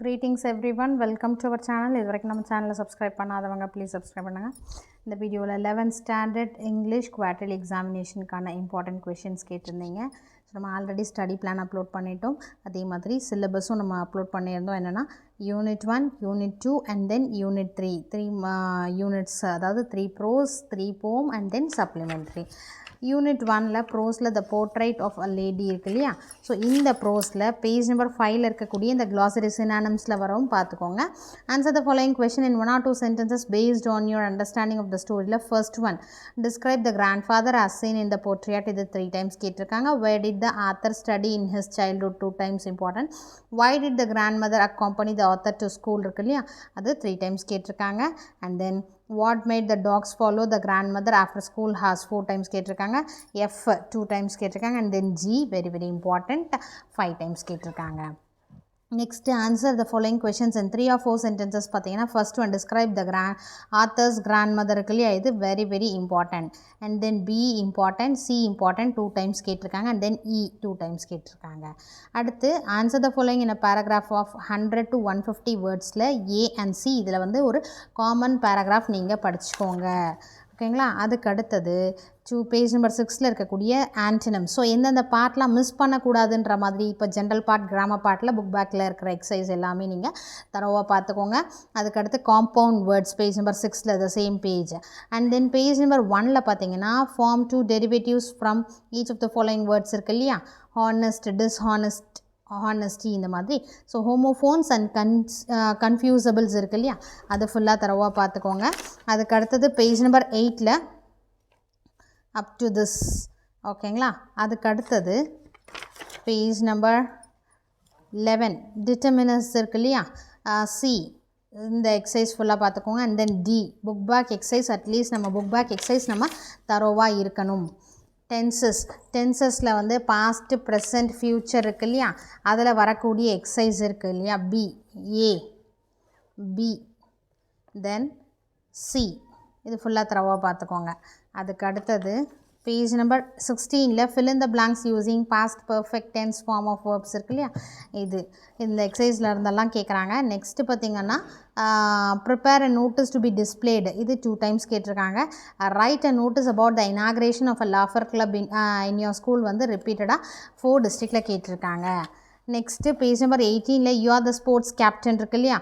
Greetings everyone, welcome to our channel. இதுவரைக்கும் நம்ம சேனலை சப்ஸ்கிரைப் பண்ணாதவங்க ப்ளீஸ் சப்ஸ்கிரைப் பண்ணுங்கள். இந்த வீடியோவில் 11th ஸ்டாண்டர்ட் இங்கிலீஷ் குவார்ட்டர்லி எக்ஸாமினேஷனுக்கான இம்பார்ட்டன்ட் கொஷின்ஸ் கேட்டிருந்தீங்க. ஸோ நம்ம ஆல்ரெடி ஸ்டடி பிளான் அப்லோட் பண்ணிட்டோம். அதே மாதிரி சிலபஸும் நம்ம அப்லோட் பண்ணியிருந்தோம். என்னென்னா unit 1, unit 2 and then unit 3 units, அதாவது 3 prose, 3 poem and then supplementary. Unit 1ல ப்ரோஸில் the portrait of a lady இருக்கு இல்லையா? ஸோ இந்த ப்ரோஸில் பேஜ் நம்பர் 5ல் இருக்கக்கூடிய இந்த glossary synonyms வரவும் பார்த்துக்கோங்க. Answer the following question in 1 or 2 sentences based on your understanding of the story. First one, describe the grandfather as seen in the portrait. இது 3 times கேட்டிருக்காங்க. Where did the author study in his childhood? 2 times important. Why did the grandmother accompany the author to school? இருக்கு இல்லையா? அது 3 times கேட்டிருக்காங்க. And then what made the dogs follow the grandmother after school hours? 4 times கேட்டிருக்காங்க. F 2 times கேட்டிருக்காங்க. And then G very very important 5 times கேட்டிருக்காங்க. Next, answer the following questions in 3 or 4 sentences. பார்த்தீங்கன்னா first one, describe the author's grandmother இருக்கு இல்லையா? இது very very important. And then B important, C important 2 times கேட்டிருக்காங்க. And then E 2 times கேட்டிருக்காங்க. அடுத்து answer the following in a paragraph of 100 to 150 wordsல A and C இதில் வந்து ஒரு common paragraph நீங்கள் படிச்சுக்கோங்க. ஓகேங்களா? அதுக்கு அடுத்தது பேஜ் நம்பர் 6ல் இருக்கக்கூடிய ஆன்டனிம்ஸ். ஸோ எந்தெந்த பார்ட்லாம் மிஸ் பண்ணக்கூடாதுன்ற மாதிரி, இப்போ ஜென்ரல் பார்ட், கிராமர் பார்ட்டில் புக் பேக்கில் இருக்கிற எக்ஸசைஸ் எல்லாமே நீங்கள் தரோவாக பார்த்துக்கோங்க. அதுக்கடுத்து காம்பவுண்ட் வேர்ட்ஸ் பேஜ் நம்பர் 6ல் the same page. And then page number 1ல் பார்த்தீங்கன்னா form 2 derivatives from each of the following words இருக்கு இல்லையா? ஹானஸ்ட், டிஸ்ஹானஸ்ட், ஹானஸ்டி, இந்த மாதிரி. ஸோ ஹோமோஃபோன்ஸ் அண்ட் கன்ஃபியூசபிள்ஸ் இருக்கு இல்லையா? அது ஃபுல்லாக தரவாக பார்த்துக்கோங்க. அதுக்கு அடுத்தது பேஜ் நம்பர் 8ல் அப் டு திஸ். ஓகேங்களா? அதுக்கு அடுத்தது பேஜ் நம்பர் 11 டிட்டர்மினர்ஸ் இருக்கு இல்லையா? சி இந்த எக்ஸசைஸ் ஃபுல்லாக பார்த்துக்கோங்க. And then the book back exercise. At least நம்ம புக் பேக் எக்ஸசைஸ் நம்ம தரோவாக இருக்கணும். டென்சஸில் வந்து பாஸ்ட், ப்ரெசன்ட், ஃப்யூச்சர் இருக்கு இல்லையா? அதில் வரக்கூடிய எக்ஸசைஸ் இருக்குது இல்லையா? B, A, B, then C, இது ஃபுல்லாக தரவாக பார்த்துக்கோங்க. அதுக்கு அடுத்தது பேஜ் நம்பர் 16ல் fill in the blanks using past perfect tense form of verbs இருக்கு இல்லையா? இந்த எக்ஸசைஸில் இருந்தெல்லாம் கேட்குறாங்க. நெக்ஸ்ட்டு பார்த்திங்கன்னா prepare a notice to be displayed, இது 2 times கேட்டிருக்காங்க. Write a notice about the inauguration of a laughter club in your school வந்து ரிப்பீட்டடாக 4 டிஸ்ட்ரிக்டில் கேட்டிருக்காங்க. நெக்ஸ்ட்டு பேஜ் நம்பர் 18ல் you are the sports captain இருக்கு இல்லையா?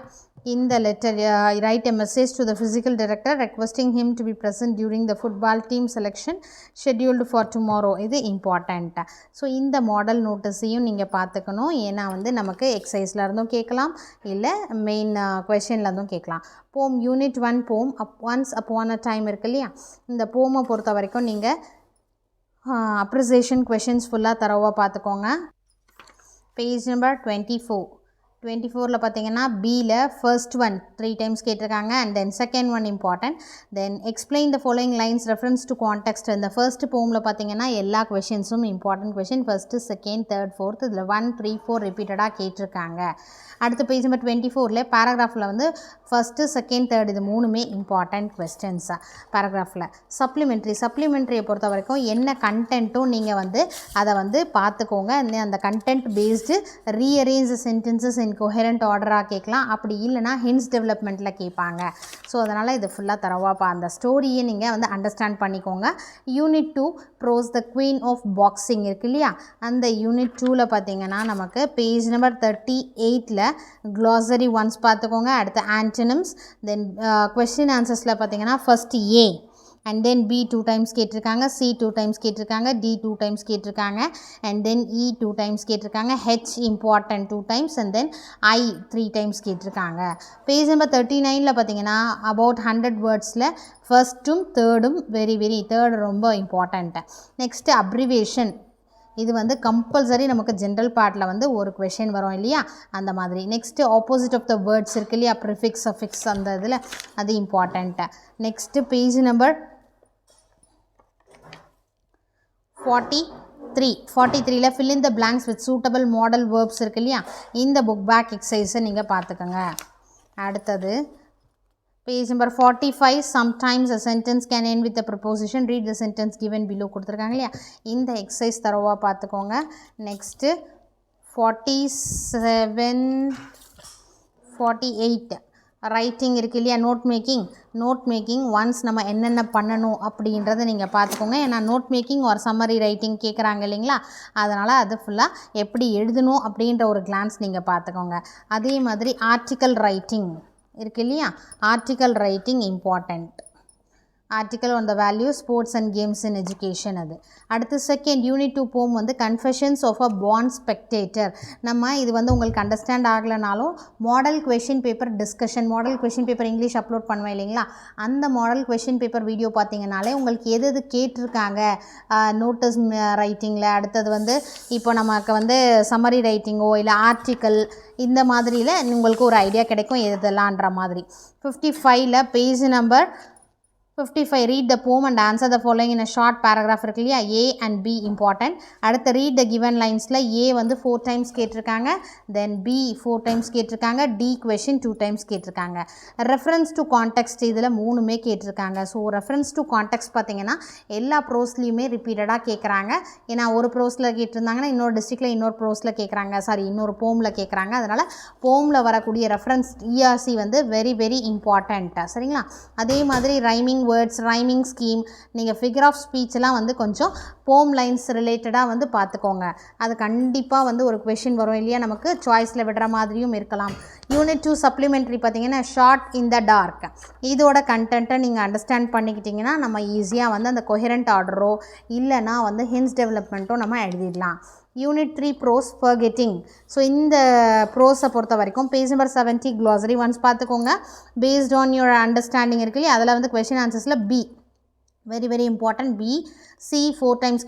இந்த letter write a message to the physical director requesting him to be present during the football team selection scheduled for tomorrow. இது important. So இந்த model நோட்டீஸையும் நீங்கள் பார்த்துக்கணும். ஏன்னா வந்து நமக்கு எக்ஸசைஸில் இருந்தும் கேட்கலாம், இல்லை மெயின் கொஷனில் இருந்தும் கேட்கலாம். போம் யூனிட் 1 போம் ஒன்ஸ் அப்பான் அ டைம் இருக்கு இல்லையா? இந்த போமை பொறுத்த வரைக்கும் நீங்கள் அப்ரிசியேஷன் கொஷின்ஸ் ஃபுல்லாக தரவாக பார்த்துக்கோங்க. பேஜ் நம்பர் 24ல் பார்த்தீங்கன்னா பியில் ஃபர்ஸ்ட் ஒன் 3 times கேட்டிருக்காங்க. And then second one important. Then explain the following lines reference to context. இந்த ஃபர்ஸ்ட் போமில் பார்த்தீங்கன்னா எல்லா கொஷின்ஸும் important question. First, second, third, fourth, இதில் 1, 3, 4 ரிப்பீட்டடாக கேட்டிருக்காங்க. அடுத்து பேஜ் நம்பர் 24ல் பேராகிராஃபில் வந்து ஃபஸ்ட்டு, செகண்ட், தேர்ட் இது 3மே இம்பார்ட்டன்ட் கொஸ்டின்ஸ் பேராகிராஃபில். சப்ளிமெண்ட்ரியை பொறுத்த வரைக்கும் என்ன கண்டென்ட்டும் நீங்கள் வந்து அதை வந்து பார்த்துக்கோங்க. அந்த content based rearrange sentences in coherent ஆர்டராக கேட்கலாம். அப்படி இல்லைனா ஹின்ஸ் டெவலப்மெண்ட்டில் கேட்பாங்க. ஸோ அதனால் இது ஃபுல்லாக தரவாப்பா அந்த ஸ்டோரியை நீங்கள் வந்து அண்டர்ஸ்டாண்ட் பண்ணிக்கோங்க. Unit 2 prose the queen of boxing இருக்கு இல்லையா? அந்த யூனிட் 2ல் பார்த்தீங்கன்னா நமக்கு பேஜ் நம்பர் 38ல் glossary ஒன்ஸ் பார்த்துக்கோங்க. அடுத்து ஆன்டனிம்ஸ். தென் கொஸ்டின் ஆன்சர்ஸில் பார்த்தீங்கன்னா first A and then B 2 times கேட்டிருக்காங்க. சி 2 times கேட்டிருக்காங்க. டி 2 times கேட்டிருக்காங்க. அண்ட் தென் இ 2 times கேட்டிருக்காங்க. H important 2 times. And then I 3 times கேட்டிருக்காங்க. பேஜ் நம்பர் 39ல் பார்த்தீங்கன்னா அபவுட் 100 வேர்ட்ஸில் ஃபர்ஸ்ட்டும் தேர்டும் தேர்ட் ரொம்ப இம்பார்ட்டண்ட்டு. Next abbreviation. இது வந்து கம்பல்சரி நமக்கு ஜென்ரல் பார்ட்டில் வந்து ஒரு கொஷின் வரும் இல்லையா? அந்த மாதிரி. Next opposite of the words இருக்கு இல்லையா? ப்ரிஃபிக்ஸ், சஃபிக்ஸ், அந்த இதில் அது இம்பார்ட்டண்ட்டு. நெக்ஸ்ட்டு பேஜ் நம்பர் 43ல் fill in the blanks with suitable model verbs இருக்கு இல்லையா? இந்த புக் பேக் எக்ஸசைஸை நீங்கள் பார்த்துக்கோங்க. அடுத்தது page number 45 sometimes a sentence can end with a preposition. read the sentence given below கொடுத்துருக்காங்க இல்லையா? இந்த எக்ஸசைஸ் தரவாக பார்த்துக்கோங்க. நெக்ஸ்ட்டு 47 48 ரைட்டிங் இருக்கு இல்லையா, நோட் மேக்கிங் ஒன்ஸ் நம்ம என்னென்ன பண்ணணும் அப்படின்றத நீங்கள் பார்த்துக்கோங்க. ஏன்னா நோட் மேக்கிங் ஒரு சம்மரி ரைட்டிங் கேட்குறாங்க இல்லைங்களா, அதனால் அது ஃபுல்லாக எப்படி எழுதணும் அப்படின்ற ஒரு கிளான்ஸ் நீங்கள் பார்த்துக்கோங்க. அதே மாதிரி ஆர்டிக்கல் ரைட்டிங் இருக்கு இல்லையா, article writing important. Article on the value sports and games in education. அது அடுத்து செகண்ட் யூனிட் 2 போம் வந்து கன்ஃபெஷன்ஸ் ஆஃப் அ பாண்ட் ஸ்பெக்டேட்டர். நம்ம இது வந்து உங்களுக்கு அண்டர்ஸ்டாண்ட் ஆகலைனாலும் model question paper discussion, model question paper English upload பண்ணுவேன் இல்லைங்களா, அந்த மாடல் கொஷின் பேப்பர் வீடியோ பார்த்தீங்கனாலே உங்களுக்கு எது எது கேட்டிருக்காங்க நோட்டீஸ் ரைட்டிங்கில், அடுத்தது வந்து இப்போ நமக்கு வந்து சம்மரி ரைட்டிங்கோ இல்லை ஆர்டிக்கல் இந்த மாதிரியில் உங்களுக்கு ஒரு ஐடியா கிடைக்கும் எதெல்லாம்ன்ற மாதிரி. 55ல் page number 55 read the poem and answer the following in a short paragraph இருக்கு இல்லையா, A and B important. அடுத்து read the given linesல A வந்து 4 times கேட்டிருக்காங்க, then B 4 times கேட்டிருக்காங்க, D question 2 times கேட்டிருக்காங்க. reference to context இதில் 3மே கேட்டிருக்காங்க. So reference to context பார்த்தீங்கன்னா எல்லா ப்ரோஸ்லேயுமே ரிப்பீட்டடாக கேட்குறாங்க. ஏன்னா ஒரு ப்ரோஸில் கேட்டிருந்தாங்கன்னா இன்னொரு டிஸ்ட்ரிக்டில் இன்னொரு ப்ரோஸில் கேட்குறாங்க, இன்னொரு போமில் கேட்குறாங்க. அதனால் போமில் வரக்கூடிய ரெஃபரன்ஸ் ERC வந்து வெரி வெரி இம்பார்ட்டண்ட். சரிங்களா, அதே மாதிரி ரைமிங் வேர்ட்ஸ், ரைமிங் ஸ்கீம், நீங்கள் ஃபிகர் ஆஃப் ஸ்பீச்செலாம் வந்து கொஞ்சம் போம் லைன்ஸ் ரிலேட்டடாக வந்து பார்த்துக்கோங்க. அது கண்டிப்பாக வந்து ஒரு கொஷின் வரும் இல்லையா, நமக்கு சாய்ஸில் விடுற மாதிரியும் இருக்கலாம். யூனிட் 2 சப்ளிமெண்ட்ரி பார்த்தீங்கன்னா ஷார்ட் இன் த டார்க், இதோட கண்டென்ட்டை நீங்கள் அண்டர்ஸ்டாண்ட் பண்ணிக்கிட்டிங்கன்னா நம்ம ஈஸியாக வந்து அந்த கொஹரண்ட் ஆர்டரோ இல்லைனா வந்து ஹின்ஸ் டெவலப்மெண்ட்டோ நம்ம எழுதிடலாம். Unit 3 pros forgetting. ஸோ இந்த ப்ரோஸை பொறுத்த வரைக்கும் பேஜ் நம்பர் 70 க்ளாசரி ஒன்ஸ் பார்த்துக்கோங்க. பேஸ்ட் ஆன் யுவர் அண்டர்ஸ்டாண்டிங் இருக்கு இல்லையா, அதில் வந்து கொஷின் ஆன்சர்ஸில் be very very important. B 4 times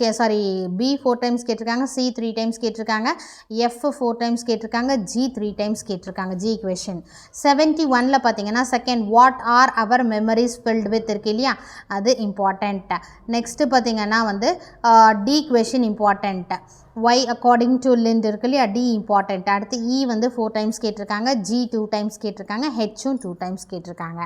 B 4 times கேட்டிருக்காங்க, C 3 times கேட்டிருக்காங்க, F 4 times கேட்டிருக்காங்க, G 3 times கேட்டிருக்காங்க. G கொஷின் 71ல் பார்த்தீங்கன்னா second what are our memories filled with இருக்கு இல்லையா, அது இம்பார்ட்டண்ட். நெக்ஸ்ட்டு பார்த்தீங்கன்னா வந்து D question important. Y according to Lind இருக்கு இல்லையா, D இம்பார்ட்டண்ட். அடுத்து E வந்து 4 times கேட்டிருக்காங்க, G 2 times கேட்டிருக்காங்க, Hம் 2 times கேட்டிருக்காங்க.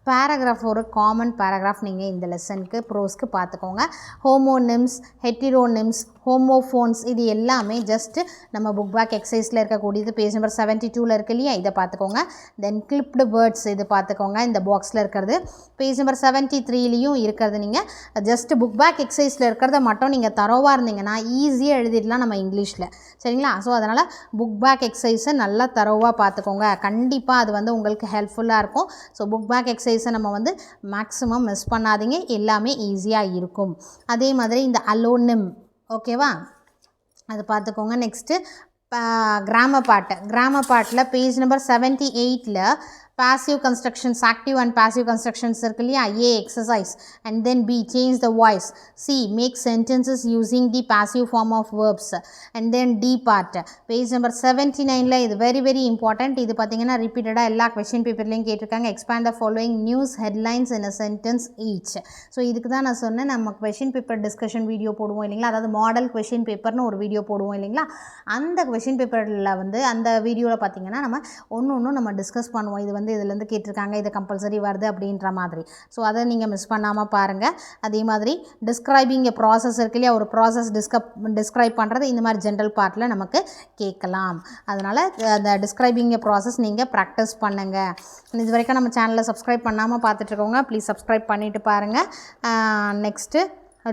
பேராகிராஃப் ஒரு காமன் பேராகிராஃப் நீங்கள் இந்த லெசனுக்கு ப்ரோஸ்க்கு பார்த்துக்கோங்க. ஹோமோனிம்ஸ், ஹெட்டிரோனிம்ஸ், ஹோமோஃபோன்ஸ் இது எல்லாமே ஜஸ்ட்டு நம்ம புக் பேக் எக்ஸசைஸில் இருக்கக்கூடியது. பேஜ் நம்பர் 72ல் இருக்கு இல்லையா, இதை பார்த்துக்கோங்க. தென் கிளிப்டு வேர்ட்ஸ் இது பார்த்துக்கோங்க, இந்த பாக்ஸில் இருக்கிறது. பேஜ் நம்பர் 73லையும் இருக்கிறது. நீங்கள் ஜஸ்ட்டு புக் பேக் எக்ஸசைஸில் இருக்கிறத மட்டும் நீங்கள் தரோவாக இருந்தீங்கன்னா ஈஸியாக எழுதிடலாம் நம்ம இங்கிலீஷில். சரிங்களா, ஸோ அதனால் புக் பேக் எக்ஸசைஸை நல்லா தரோவாக பார்த்துக்கோங்க. கண்டிப்பாக அது வந்து உங்களுக்கு ஹெல்ப்ஃபுல்லாக இருக்கும். ஸோ புக் பேக் எக்ஸசைஸை நம்ம வந்து மேக்ஸிமம் மிஸ் பண்ணாதீங்க, எல்லாமே ஈஸியாக இருக்கும். அதே மாதிரி இந்த அலோனிம் ஓகேவா, அது பார்த்துக்கோங்க. நெக்ஸ்ட்டு கிராமர் பாட்டில் பேஜ் நம்பர் 78ல் passive constructions, active and passive constructions இருக்கு இல்லையா, A exercise and then B change the voice, C make sentences using the passive form of verbs and then D part page number 79ல இது very very important. இது பார்த்தீங்கன்னா ரிப்பீட்டடாக எல்லா question பேப்பர்லையும் கேட்டிருக்காங்க. expand the following news headlines in a sentence each. So இதுக்கு தான் நான் சொன்னேன் நம்ம கொஷின் பேப்பர் டிஸ்கஷன் வீடியோ போடுவோம் இல்லைங்களா, அதாவது மாடல் கொஷின் பேப்பர்னு ஒரு வீடியோ போடுவோம் இல்லைங்களா, அந்த கொஷின் பேப்பரில் வந்து அந்த வீடியோவில் பார்த்தீங்கன்னா நம்ம ஒன்று நம்ம டிஸ்கஸ் பண்ணுவோம். இது வந்து இதுலேருந்து கேட்டிருக்காங்க, இது கம்பல்சரி வருது அப்படின்ற மாதிரி. ஸோ அதை நீங்கள் மிஸ் பண்ணாமல் பாருங்கள். அதே மாதிரி டிஸ்கிரைபிங் எ ப்ராசஸ் இருக்கு இல்லையா, ஒரு ப்ராசஸ் டிஸ்கிரைப் பண்ணுறது இந்த மாதிரி ஜென்ரல் பார்ட்டில் நமக்கு கேட்கலாம். அதனால் அந்த டிஸ்கிரைபிங் எ ப்ராசஸ் நீங்கள் ப்ராக்டிஸ் பண்ணுங்கள். இது வரைக்கும் நம்ம சேனலில் சப்ஸ்கிரைப் பண்ணாமல் பார்த்துட்ருக்கோங்க, ப்ளீஸ் சப்ஸ்கிரைப் பண்ணிவிட்டு பாருங்கள். நெக்ஸ்ட்டு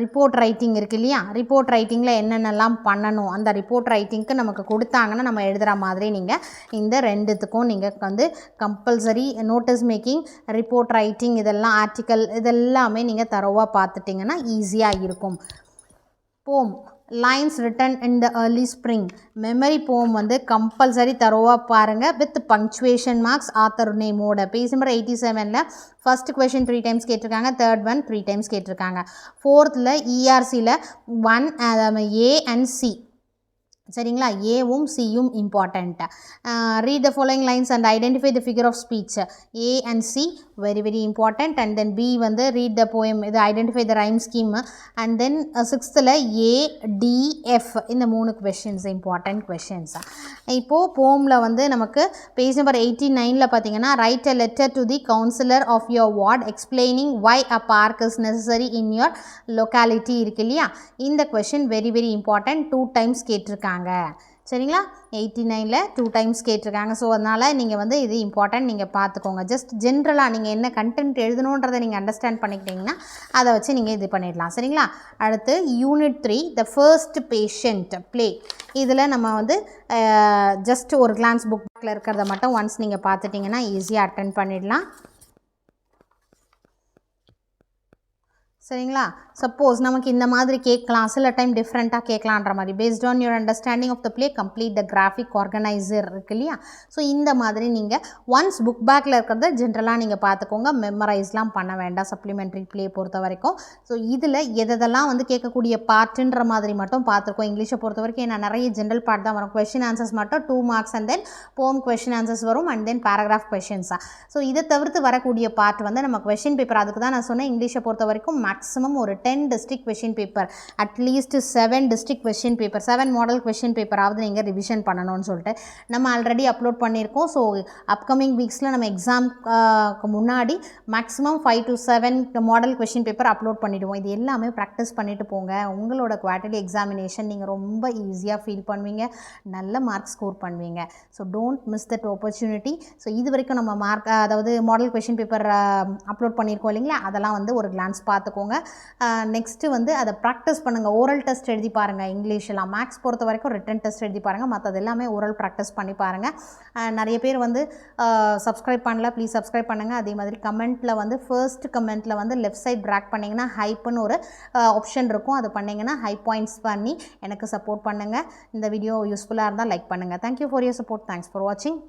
ரிப்போர்ட் ரைட்டிங் இருக்குது இல்லையா, ரிப்போர்ட் ரைட்டிங்கில் என்னென்னலாம் பண்ணணும், அந்த ரிப்போர்ட் ரைட்டிங்க்கு நமக்கு கொடுத்தாங்கன்னா நம்ம எழுதுகிற மாதிரி நீங்கள் இந்த ரெண்டுத்துக்கும் நீங்கள் வந்து compulsory notice making, report writing, இதெல்லாம் ஆர்டிக்கல் இதெல்லாமே நீங்கள் தரோவாக பார்த்துட்டிங்கன்னா ஈஸியாக இருக்கும். Poem lines written in the early spring, memory poem வந்து கம்பல்சரி தரோவாக பாருங்கள் வித் பங்க்சுவேஷன் மார்க்ஸ், ஆத்தர் நேமோட. பேஜ் நம்பர் 87ல் ஃபஸ்ட் கொஷின் 3 times கேட்டிருக்காங்க, தேர்ட் ஒன் 3 times கேட்டிருக்காங்க. ஃபோர்த்தில் ERCயில் 1 A and C. சரிங்களா, ஏவும் சியும் important. Read the following lines and identify the figure of speech. A and C very very important. And then B வந்து read the poem, இது identify the rhyme scheme. And then 6th A D F இந்த 3 questions important questions. இப்போது போமில் வந்து நமக்கு page number 89ல் பார்த்தீங்கன்னா write a letter to the councillor of your ward explaining why a park is necessary in your locality இருக்கு இல்லையா, இந்த question very very important. 2 times கேட்டிருக்காங்க. சரிங்களா? 89ல் 2 டைம்ஸ் கேட்டிருக்காங்க. ஸோ அதனால் நீங்கள் வந்து இது இம்பார்ட்டன்ட், நீங்கள் பார்த்துக்கோங்க. ஜஸ்ட் ஜென்ரலாக நீங்கள் என்ன கண்டென்ட் எழுதணுன்றதை நீங்கள் அண்டர்ஸ்டாண்ட் பண்ணிக்கிட்டிங்கன்னா அதை வச்சு நீங்கள் இது பண்ணிடலாம். சரிங்களா? அடுத்து unit 3 the first patient play. இதில் நம்ம வந்து ஜஸ்ட் ஒரு கிளான்ஸ் புக்கில் இருக்கிறத மட்டும் ஒன்ஸ் நீங்கள் பார்த்துட்டிங்கன்னா ஈஸியாக அட்டென்ட் பண்ணிடலாம். சரிங்களா? சப்போஸ் நமக்கு இந்த மாதிரி கேட்கலாம், சில டைம் டிஃப்ரெண்ட்டாக கேட்கலான்ற மாதிரி. Based on your understanding of the play complete the graphic organiser இருக்கு இல்லையா? ஸோ இந்த மாதிரி நீங்கள் ஒன்ஸ் புக் பேக்கில் இருக்கிறத ஜென்ரலாக நீங்கள் பார்த்துக்கோங்க. மெமரைஸ்லாம் பண்ண வேண்டாம் சப்ளிமெண்ட்ரி ப்ளே பொறுத்த வரைக்கும். ஸோ இதில் எதெல்லாம் வந்து கேட்கக்கூடிய பார்ட்டுன்ற மாதிரி மட்டும் பார்த்துருக்கோம். இங்கிலீஷை பொறுத்த வரைக்கும் ஏன்னா நிறைய ஜென்ரல் பார்ட் தான் வரும். கொஷின் ஆன்சர்ஸ் மட்டும் 2 மார்க்ஸ் அண்ட் தென் போம் கொஷின் ஆன்சர்ஸ் வரும் அண்ட் தென் பேராகிராஃப் கொஷின்ஸாக. ஸோ இதை தவிர்த்து வரக்கூடிய பார்ட் வந்து நம்ம கொஷின் பேப்பர். அதுக்கு தான் நான் சொன்னேன் இங்கிலீஷை பொறுத்த வரைக்கும் மேக்ஸிமம் ஒரு 10 district question paper, at least 7 district question paper, 7 model question பேப்பராவது நீங்கள் ரிவிஷன் பண்ணணும்னு சொல்லிட்டு நம்ம ஆல்ரெடி அப்லோட் பண்ணியிருக்கோம். ஸோ அப்கமிங் வீக்ஸில் நம்ம எக்ஸாம்க்கு முன்னாடி maximum 5 to 7 model question paper upload பண்ணிவிடுவோம். இது எல்லாமே ப்ராக்டிஸ் பண்ணிவிட்டு போங்க. உங்களோட குவார்ட்டர்லி எக்ஸாமினேஷன் நீங்கள் ரொம்ப ஈஸியாக ஃபீல் பண்ணுவீங்க, நல்ல மார்க் ஸ்கோர் பண்ணுவீங்க. So don't miss that opportunity. So இது வரைக்கும் நம்ம அதாவது மாடல் கொஷின் பேப்பர் அப்லோட் பண்ணியிருக்கோம் இல்லைங்களா? அதெல்லாம் வந்து ஒரு கிளான்ஸ் பார்த்துக்கோங்க. நெக்ஸ்ட்டு வந்து அதை ப்ராக்டிஸ் பண்ணுங்கள். ஓரல் டெஸ்ட் எழுதி பாருங்கள். இங்கிலீஷெல்லாம் மேக்ஸ் பொறுத்த வரைக்கும் ரிட்டன் டெஸ்ட் எழுதி பாருங்கள். மற்றது எல்லாமே ஓரல் ப்ராக்டிஸ் பண்ணி பாருங்கள். நிறைய பேர் வந்து சப்ஸ்கிரைப் பண்ணல, ப்ளீஸ் சப்ஸ்கிரைப் பண்ணுங்கள். அதே மாதிரி கமெண்ட்டில் வந்து ஃபர்ஸ்ட் கமெண்ட்டில் வந்து லெஃப்ட் சைட் ட்ராக் பண்ணிங்கன்னா ஹைப்புன்னு ஒரு ஆப்ஷன் இருக்கும். அது பண்ணிங்கன்னா ஹை பாயிண்ட்ஸ் பண்ணி எனக்கு சப்போர்ட் பண்ணுங்கள். இந்த வீடியோ யூஸ்ஃபுல்லாக இருந்தால் லைக் பண்ணுங்கள். Thank you for your support. Thanks for வாட்சிங்.